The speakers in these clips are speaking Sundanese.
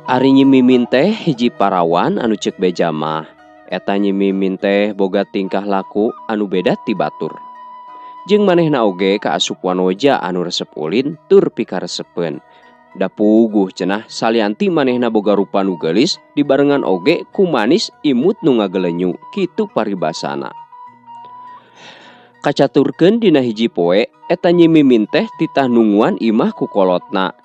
Ari nyimimin teh hiji parawan anu ceuk beja mah. Eta nyimimin teh boga tingkah laku anu beda ti batur. Jeung manehna oge kaasup wanoja anu resep ulin tur pikaresepeun. Da puguh cenah salianti manehna boga rupa nu geulis dibarengan oge ku manis imut nu ngagelenyu kitu paribasana. Kacaturkeun dina hiji poe eta nyimimin teh titah nungguan imah ku kolotna.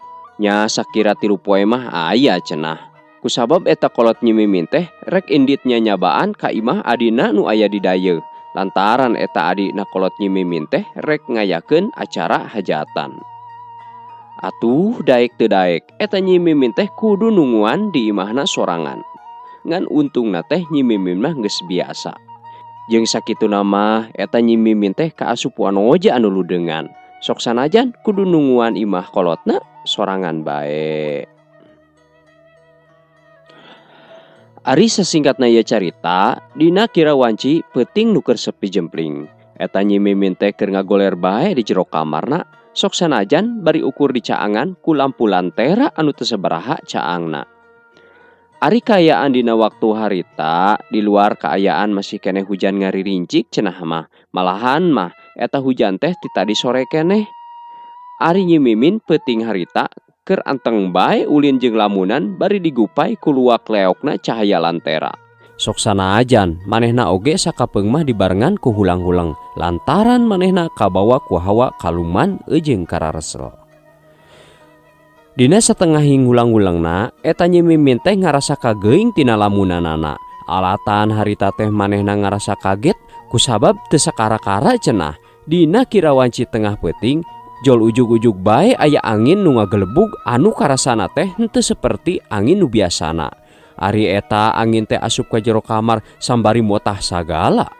Nya sakira 3 poe mah aya cenah. Kusabab eta kolot nyimimin teh rek inditnya nyabaan ka imah adina nu aya di dayeuh. Lantaran eta adina kolot nyimimin teh rek ngayakeun acara hajatan. Atuh daek teu daek eta nyimimin teh kudu nungguan di imahna sorangan. Ngan untungna teh nyimimin mah geus biasa. Jeung sakituna mah eta nyimimin teh kaasup wanoja anu ludeungan. Sok sanajan kudu nungguan imah kolotna sorangan bae. Ari sasingkatna ieu carita, dina kira wanci peuting nu keur sepi jempling. Eta nyimimin teh keur ngagoler bae di jero kamarna, sok sanajan bari ukur di caangan ku lampu lantera anu teu sabaraha caangna. Ari kaayaan dina waktu harita, di luar kaayaan masih keneh hujan ngaririncik cenah mah. Malahan mah eta hujan teh ti tadi sore keneh. Ari nyimimin peuting harita keur anteng bae ulin jeung lamunan bari digupay ku luak leokna cahaya lantera. Sok sanajan manehna oge sakapeung mah dibarengan ku hulang-hulang lantaran manehna kabawa ku hawa kaluman jeung kararesel. Dina satengahing hulang-hulangna eta nyimimin teh ngarasa kageuing tina lamunanana. Alatan harita teh manehna ngarasa kaget kusabab teu sakara-kara cenah. Dina kira wanci tengah peuting jol ujug-ujug bae aya angin nu ngagelebug anu karasana teh henteu saperti angin nu biasana. Ari eta angin teh asup ka jero kamar sambari motah sagala.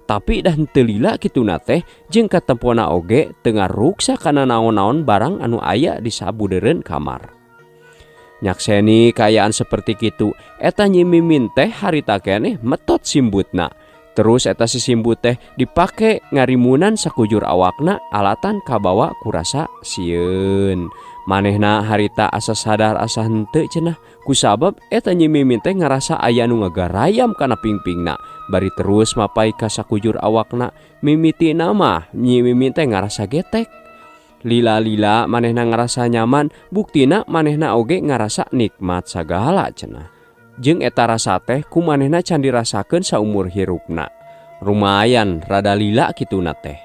Tapi dah henteu lila kituna teh jeung katempona oge teu ngaruksa kana naon-naon barang anu aya di sabudeureun kamar. Nyakseni kaayaan saperti kitu, eta nyimimin teh harita keneh metot simbutna. Terus eta si simbut teh dipake ngarimunan sakujur awakna alatan kabawa ku rasa sieun. Manehna harita asa sadar asa henteu cenah kusabab eta nyimimin teh ngarasa aya nu ngagarayam kana pingpingna. Bari terus mapai ka sakujur awakna, mimitina mah nyimimin teh ngarasa getek. Lila-lila manehna ngarasa nyaman, buktina manehna oge ngarasa nikmat sagala cenah. Jeung eta rasa teh ku manehna can dirasakeun saumur hirupna. Lumayan rada lila kituna teh.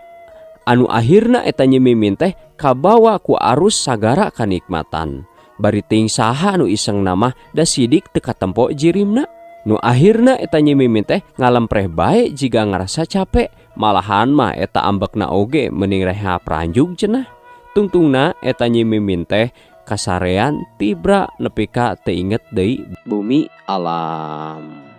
Anu akhirna eta nyimimin teh kabawa ku arus sagara kanikmatan. Bari ting saha anu isengna mah da sidik teu katempo jirimna. Nu akhirna eta nyimimin teh ngalempreh bae jiga ngarasa capek. Malahan mah eta ambekna oge mending reha pranjug cenah. Tungtungna eta nyimimin teh kasarean tibra nepi ka teu inget deui bumi alam.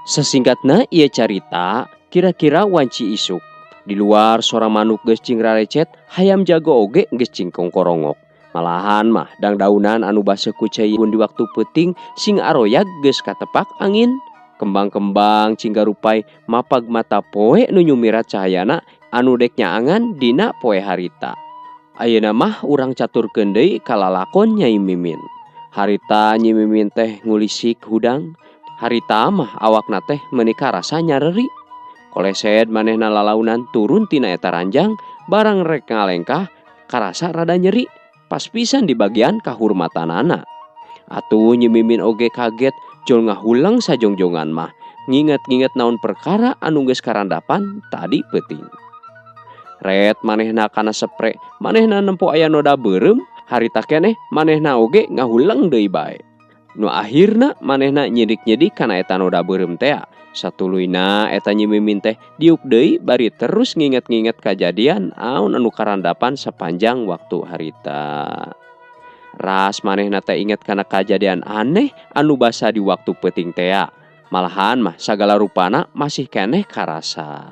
Sesingkatna ieu carita kira-kira wanci isuk. Di luar sora manuk geus cing rarecet, hayam jago oge geus cing kongkorongok. Malahan mah dangdaunan anu baseuh ku cai di waktu peuting sing aroyag geus katepak angin. Kembang-kembang cinggarupay mapag mata poe nu nyumirat cahayana anu dek nyaangan dina poe harita. Ayeuna mah urang caturkeun deui kalalakon Nyai Mimin. Harita Nyai Mimin teh ngulisik hudang. Harita mah awakna teh meuni karasa nyareri. Kolesed manehna lalaunan turun tina eta ranjang barang rek ngalengkah karasa rada nyeri. Pas pisan di bagian kahurmatanana. Atuh Nyai Mimin oge kaget jol ngahulang sajongjongan mah. Nginget-nginget naon perkara anu geus karandapan tadi peuting. Ret manehna kana sepre, manehna nempo aya noda beureum, harita keneh manehna oge ngahulang deui bae. Nu akhirna manehna nyidik-nyidik kana eta noda beureum teh. Satuluyna eta Nyai Mimin teh diuk deui bari terus nginget-nginget kajadian aun anu karandapan sapanjang waktu harita. Ras manehna teh inget kana kajadian aneh anu basa di waktu peuting teh. Malahan mah sagala rupana masih keneh karasa.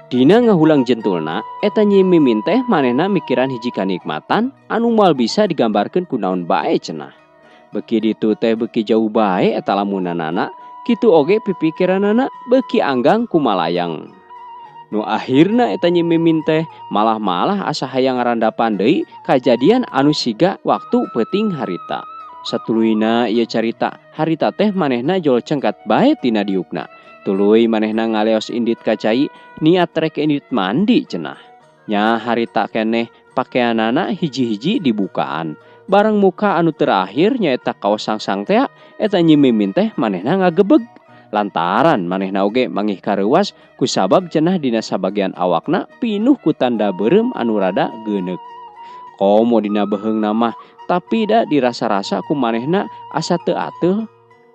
Dina ngahulang jentulna eta Nyi Mimin teh manehna mikiran hiji kanikmatan anu moal bisa digambarkeun ku naon bae cenah. Beki ditu teh beki jauh bae eta lamunanana, kitu oge pipikiranana beki anggang ku malayang. Nu akhirna eta Nyi Mimin teh malah asa hayang ngarandapan deui kajadian anu siga waktu peuting harita. Satuluyna ieu carita, harita teh manehna jol cengkat bae tina diukna. Tuluy manehna ngaleos indit ka cai, niat rek indit mandi cenah. Nya harita keneh pakeanana hiji-hiji dibukaan. Barang muka anu terakhir nyaeta kaos sangsang teh, eta Nyi Mimin teh manehna ngagebeg. Lantaran manehna oge mangih kareuwas kusabab cenah dina sabagian awakna pinuh ku tanda beureum anu rada geuneuk. Komo dina beheungna mah tapi da dirasa-rasa ku manehna asa teu ateuh.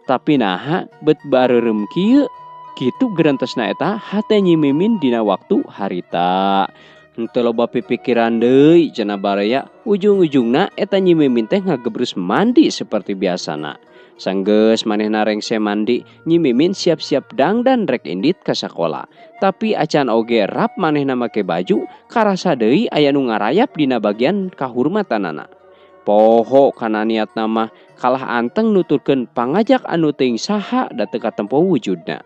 Tapi naha bet bareureum kieu. Kitu gerentesna eta hate Nyi Mimin dina waktu harita. Henteu loba pipikiran deui cenah barea, ujung-ujungna eta Nyi Mimin teh ngagebrus mandi seperti biasana. Sanggeus manehna rengse mandi, Nyi Mimin siap-siap dangdan rek indit ka sakola. Tapi acan oge rap manehna make baju, karasa deui aya nu ngarayap dina bagian kahurmatanana. Poho kana niatna mah kalah anteng nuturkeun pangajak anu teuing saha da teu katempo wujudna.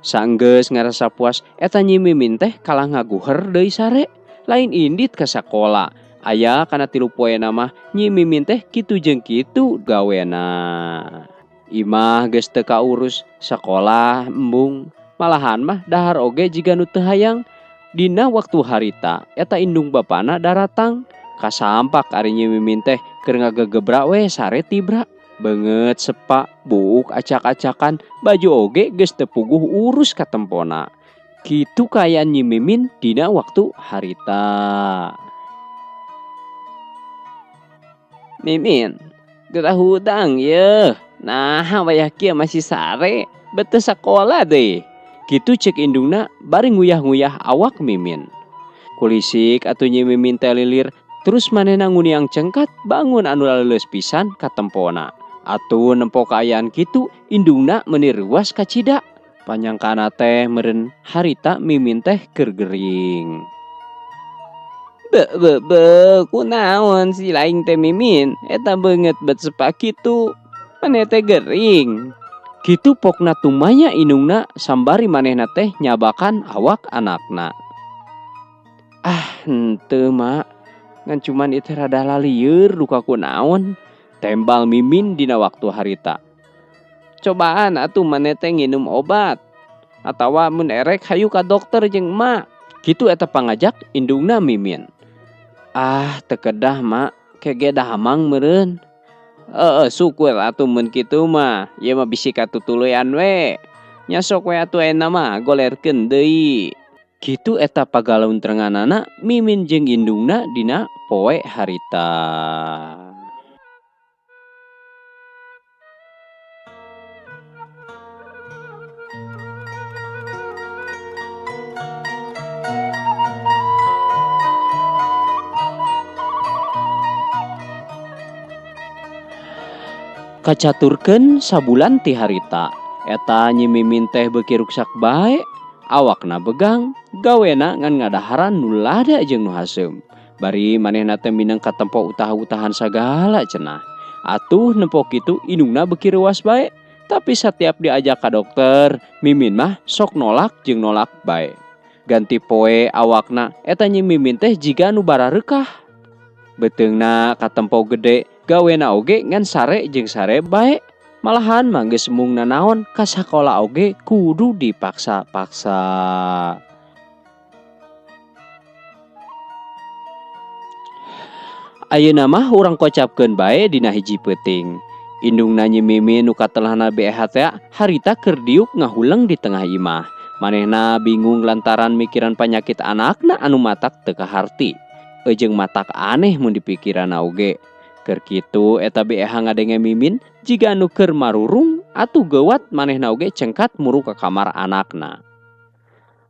Sanggeus ngarasa puas, eta Nyi Mimin teh kalah ngaguher deui sare, lain indit ka sakola. Aya kana 3 poena mah Nyi Mimin teh kitu jeung kitu gawena. Imah geus teu kaurus, sakola embung, malahan mah dahar oge jiga nu teu hayang. Dina waktu harita, eta indung bapana daratang. Kasampak ari Nyi Mimin teh keur ngagegebra we sare tibra. Beungeut sepa, buuk acak-acakan, baju oge geus teu puguh urus ka tempona. Kitu kaayaan Nyi Mimin dina waktu harita. Mimin, geura hudang yeuh. Naha wayah kieu masih sare, beuteus sakola deui. Kitu ceuk indungna bari nguyah-nguyah awak Mimin. Kulisik atuh Nyi Mimin teh lilir, terus manehna nguniang cengkat bangun anu laleus pisan ka tempona. Atuh nempo kaayaan kitu, indungna meuni ruas ka cida. Panyangkana teh meureun harita Mimin teh keur gering. Kunaon si laing teh Mimin? Eta beungeut bet sepa kitu. Maneh teh gering. Kitu pokna tumanya indungna sambari manehna teh nyabakan awak anakna. Henteu mak, ngan cuman itu rada lalieur luka kunaon. Tembal Mimin dina waktu harita. Cobaan atuh maneh teh nginum obat. Atawa mun erek hayu ka dokter jeung emak. Kitu eta pangajak indungna Mimin. Teu kedah mak, kege dahamang meureun. Syukur atuh mun kitu mah, ieu mah bisi katutuluyan we. Nya sok we atuh ayeuna mah golerkeun deui. Kitu eta pagalontrenganana Mimin jeung indungna dina poe harita. Kacaturkeun sabulan ti harita, eta Nyi Mimin teh beuki ruksak bae, awakna begang, gawena ngan ngadaharan nu lada jeung nu haseum. Bari manehna teh mineng katempo utah-utahan sagala cenah. Atuh nempo kitu indungna beuki reuas bae, tapi satiap diajak ka dokter, Mimin mah sok nolak jeung nolak bae. Ganti poe awakna eta Nyi Mimin teh jiga nu barareukah. Beteungna katempo gede, gawena oge ngan sare jeung sare bae. Malahan mah geus mung nanaon ka sakola oge kudu dipaksa-paksa. Ayeuna mah urang kocapkeun bae dina hiji peuting. Indungna Nyi Mimin nu katelahna BEH teh harita keur diuk ngahuleng di tengah imah. Manehna bingung lantaran mikiran panyakit anakna anu matak teu kaharti. Jeung matak aneh mun dipikiranna oge. Keur kitu eta BEH ngadenge Mimin jiga anu keur marurung atuh geuwat manehna oge cengkat muru ka kamar anakna.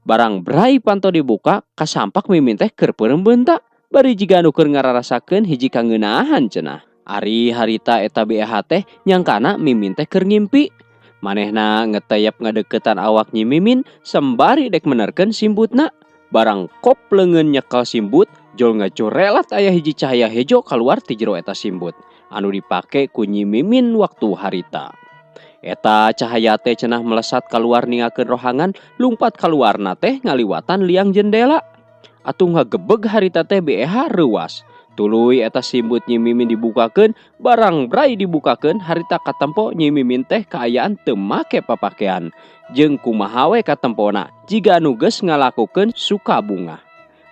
Barang brai panto dibuka, kasampak Mimin teh keur peureum beunta. Bari jiga anu keur ngararasakeun hiji kangeunahan cenah. Ari harita eta BEH teh nyangkana Mimin teh keur ngimpi. Manehna ngeteyep ngadeuketan awak Nyi Mimin sembari dek menerkeun simbutna. Barang kop leungeun nyekel simbut, jol ngacorelat aya hiji cahaya hejo kaluar ti jero eta simbut anu dipake ku Nyi Mimin waktu harita. Eta cahaya teh cenah melesat keluar ningakeun rohangan, lumpat keluarna teh ngaliwatan liang jendela. Atuh ngagebeg harita teh BEH reuwas. Tuluy eta simbut Nyi Mimin dibukakeun, barang bray dibukakeun harita katempo Nyi Mimin teh kaayaan teu make papakean. Jeung kumaha we katempona jiga anu geus ngalakukeun suka bunga.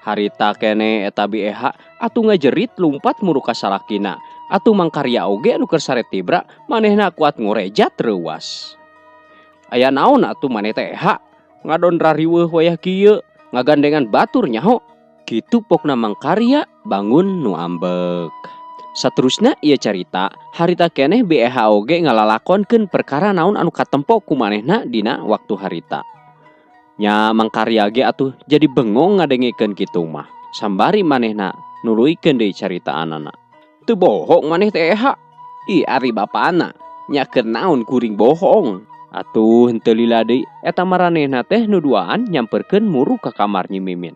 Harita kene eta BEH atuh ngajerit lumpat muru ka salakina. Atuh mangkarya oge anu keur sare tibra manehna kuat ngorejat reuwas. Aya naon atuh maneh teh EH? Ngadon rariweuh wayah kieu, ngagandengan batur nyaho. Kitu pokna mangkarya bangun nu ambek. Saterusna ieu carita harita keneh BEH oge ngalalakonkeun perkara naon anu katempo ku manehna dina waktu harita. Nya mangkarya ge atuh jadi bengong ngadengikeun kitu mah. Sambari manehna nuluykeun deui caritaanana. Teu bohong maneh teh EH. Ih ari bapana, nya keur naon kuring bohong. Atuh henteu lila deui eta maranehna teh nu duaan nyamperkeun muru ka kamar Nyi Mimin.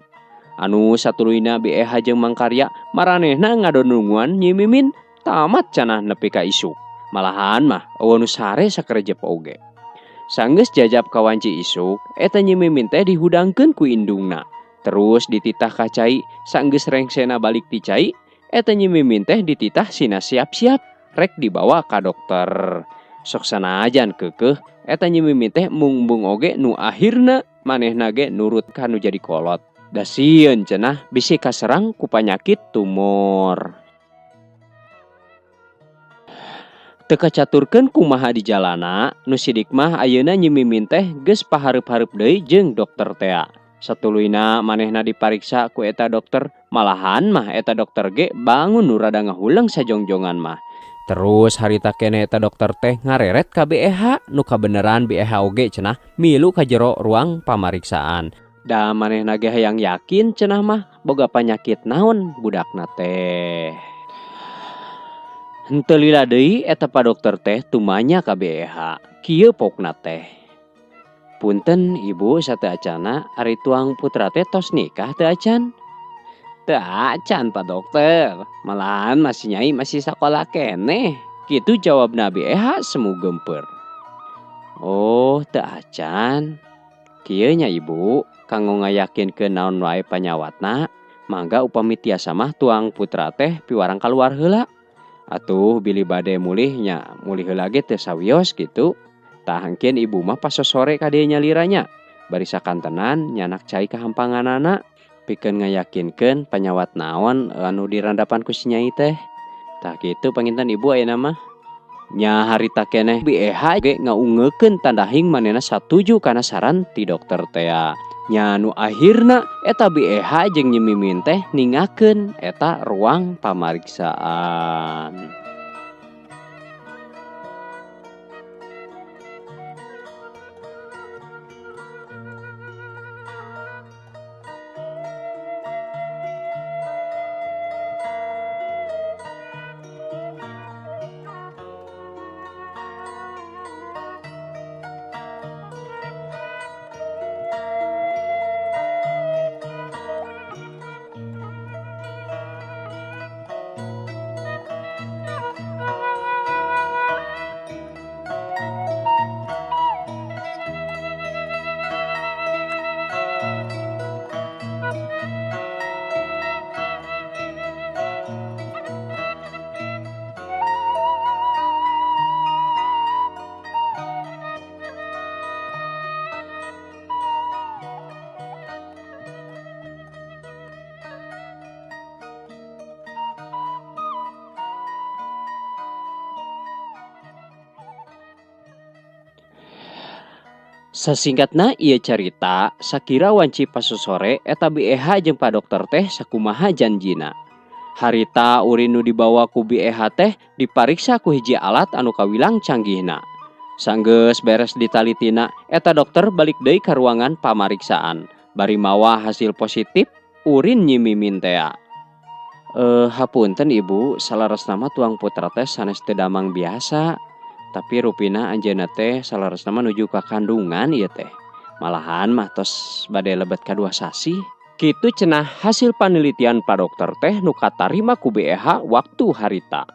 Anu satuluyna BEH jeung mangkarya maranehna ngadonunguan Nyi Mimin tamat cenah nepi ka isuk. Malahan mah eueuh nu sare sakerejep oge. Sanggeus jajab ka wanci isuk, eta Nyi Mimin teh dihudangkeun ku indungna. Terus dititah ka cai, sanggeus rengsena balik ti cai, eta Nyi Mimin teh dititah sina siap-siap rek dibawa ka dokter. Sok sanajan keukeuh, eta Nyi Mimin teh mung oge nu akhirna manehna ge nurut ka nu jadi kolot. Da sieun cenah bisi kaserang ku panyakit tumor. Teu kacaturkeun kumaha di jalana, nu sidik mah ayeuna Nyi Mimin teh geus pahareup-hareup deui jeung dokter tea. Satuluyna manehna dipariksa ku eta dokter, malahan mah eta dokter ge bangun nu rada ngahuleung sajongjongan mah. Terus harita keneh eta dokter teh ngareret ka BEH, nu kabeneran BEH oge cenah milu ka jero ruang pamariksaan. Da manehna ge hayang yakin cenah mah boga panyakit naon budakna teh. Henteu lila deui eta pa dokter teh tumanya ka BEH. Kieu pokna teh. Punten ibu sateu acana ari tuang putra teh tos nikah teu acan? Teu acan Pak Dokter. Malahan masih nyai masih sakola keneh. Kitu jawabna BEH semu gempeur. Oh teu acan. Kieu nya ibu, kanggo ngayakinkeun naon wae panyawatna, mangga upami tiasa mah tuang putra teh piwarang kaluar heula. Atuh bili bade mulih nya, mulih heula ge teu sawios kitu. Tah engkeun ibu mah pas sore ka dieu nyaliranya. Bari sakantenan nyanak cai ka hampanganana, pikeun ngayakinkeun panyawat naon anu dirandapan ku si nyai teh. Tah kitu panginten ibu ayeuna mah. Nya harita keneh BEH ge ngaungekeun tanda hing manehna satuju kana saran ti dokter tea. Nya nu akhirna eta BEH jeung Nyi Mimin teh ningakeun eta ruang pamariksaan. Sasingkatna ieu carita sakira wanci pasosore eta BEH jeung pa dokter teh sakumaha janjina. Harita urin nu dibawa ku BEH teh dipariksa ku hiji alat anu kawilang canggihna. Sanggeus beres ditalitina eta dokter balik deui ka ruangan pamariksaan. Bari mawa hasil positif urin Nyi Mimin tea. Hapunten ibu, salaresna mah tuang putra teh sanes teu damang biasa. Tapi rupina anjeunna teh salaresna mah nuju ka kandungan ieu teh. Malahan mah tos bade lebet ka 2 sasi. Kitu cenah hasil panelitian Pak Dokter teh nu katarima ku BEH waktu harita.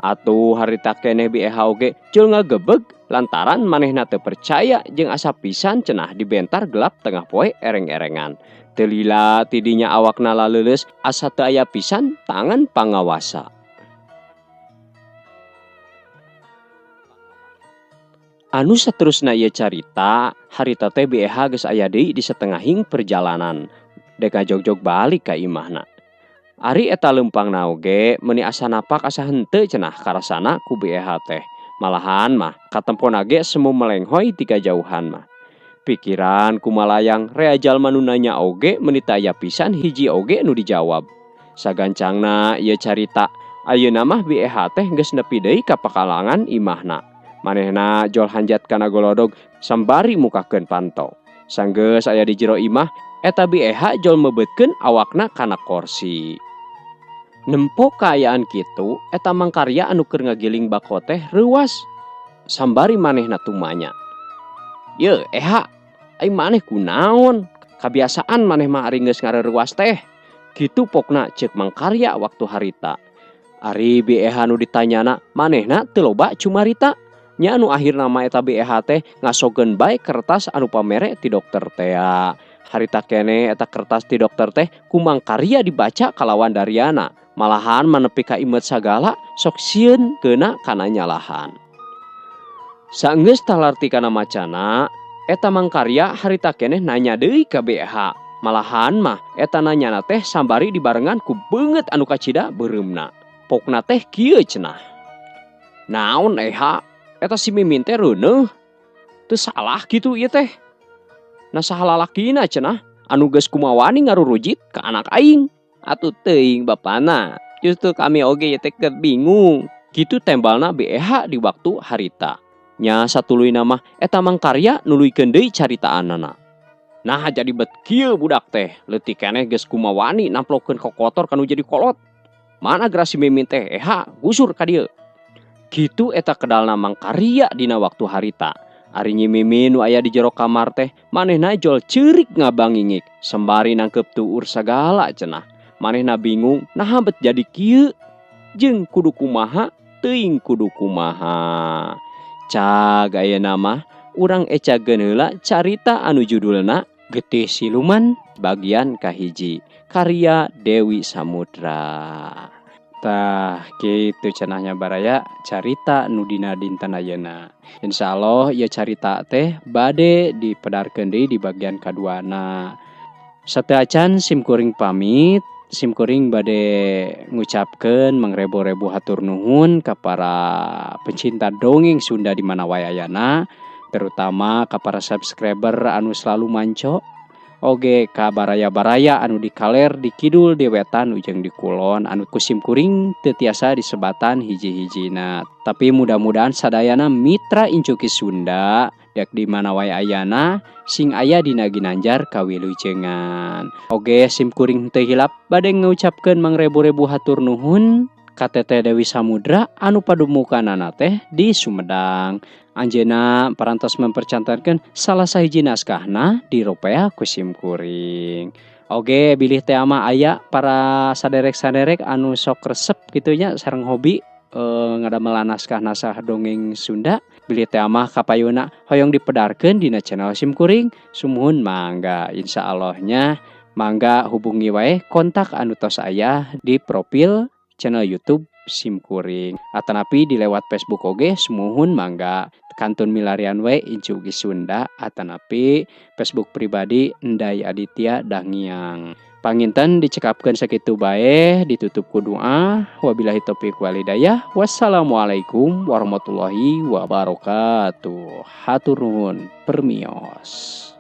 Atuh harita keneh BEH oge jol ngagebeg lantaran manehna teu percaya jeung asa pisan cenah dibentar gelap tengah poe ereng-erengan. Teu lila tidinya awakna laleuleus asa teu aya pisan tangan pangawasa. Anu saterusna ieu carita, harita teh BEH geus aya deui di satengahing perjalanan. Dek ngajogjog balik ka imahna. Ari eta leumpangna oge meuni asa napak asa henteu cenah karasana ku BEH teh. Malahan mah katempona ge semu melenghoy ti kajauhan mah. Pikiran kumalayang rea jalma nu nanya oge meuni teu aya pisan hiji oge nu dijawab. Sagancangna ieu carita, ayeuna mah BEH teh geus nepi deui ka pakalangan imahna. Manehna jol hanjat kana golodog sambari mukakeun panto. Sanggeus aya di jero imah, eta BEH jol meubeutkeun awakna kana kursi. Nempo kaayaan kitu, eta mangkarya anu keur ngagiling bako teh reuwas. Sambari manehna tumanya. "Yeuh, Eha, ai maneh kunaon? Kabiasaan maneh mah ari geus ngareurewas teh." Kitu pokna ceuk mangkarya waktu harita. Ari BEH nu ditanyana, manehna teu loba cumarita. Nya anu akhirna mah eta BEH teh ngasogeun bae kertas anu pamere ti dokter teh. Harita keneh eta kertas ti dokter teh ku mangkarya dibaca kalawan dariana. Malahan manepi ka imet sagala sok sieun keuna kana nyalahan. Saenggeus talarti kana macana, eta mangkarya harita keneh nanya deui ka BEH. Malahan mah eta nanyana teh sambari dibarengan ku beungeut anu kacida beureumna. Pokna teh kieu cenah. "Naon Eha? Eta si Mimin teh reuneuh. Teu salah kitu ieu teh. Na saha lalakina cenah anu geus kumawani ngarurujit ka anak aing." "Atuh teuing bapana, justru kami oge ye teh keur bingung." Kitu tembalna BEH di waktu harita. Nya satuluyna mah eta mangkarya nuluykeun deui caritaanana. "Nah jadi bet kieu budak teh, leutik keneh geus kumawani namplokeun kokotor kanu jadi kolot. Mana geura si Mimin teh Eha gusur ka dieu." Kitu eta kedalna mangkarya dina waktu harita. Ari Nyi Mimin nu aya di jero kamar teh manehna jol ceurik ngabangingik sembari nangkep tuur sagala cenah. Manehna bingung naha bet jadi kieu jeung kudu kumaha teuing kudu kumaha. Cag ayeuna mah urang ecageun heula carita anu judulna Getih Siluman bagian kahiji karya Dewi Samudra. Tah kitu cenahnya baraya carita nu dina dinten ayeuna. Insyaallah ieu carita teh bade dipedarkeun deui di bagian kaduana. Sateu acan simkuring pamit, simkuring bade ngucapkeun mangrebu-rebu hatur nuhun ka para pencinta dongeng Sunda di mana wae ayana, terutama ka para subscriber anu selalu manco. Oge ka baraya-baraya anu di kaler di kidul di wetan ujung di kulon anu kusim kuring teu tiasa disebatan hiji-hijina. Tapi mudah-mudahan sadayana mitra incuki Sunda dak di mana wae ayana sing aya dina Ginanjar kawilujengan. Oge sim kuring teu hilap bade ngucapkeun mangrebu-rebu hatur nuhun ka Teteh Dewi Samudra anu padumukanana teh di Sumedang. Anjeunna parantos mempercantenkeun salah sahiji naskahna diropea ku sim kuring. Oge bilih teh mah aya para saderek-saderek anu sok resep kitu nya sareng hobi ngadamelan naskah-naskah dongeng Sunda. Bilih teh mah kapayuna hoyong dipedarkeun dina channel sim kuring. Sumuhun mangga insyaallah-nya mangga hubungi wae kontak anu tos aya di profil channel YouTube sim kuring. Atanapi di lewat Facebook oge sumuhun mangga kantun milarian we Incugi Sunda atanapi Facebook pribadi Endai Aditya Dangiang. Panginten dicekapkeun sakitu bae ditutup ku doa. Wabillahi taufiq wal hidayah. Wassalamualaikum warahmatullahi wabarakatuh. Hatur nuhun permios.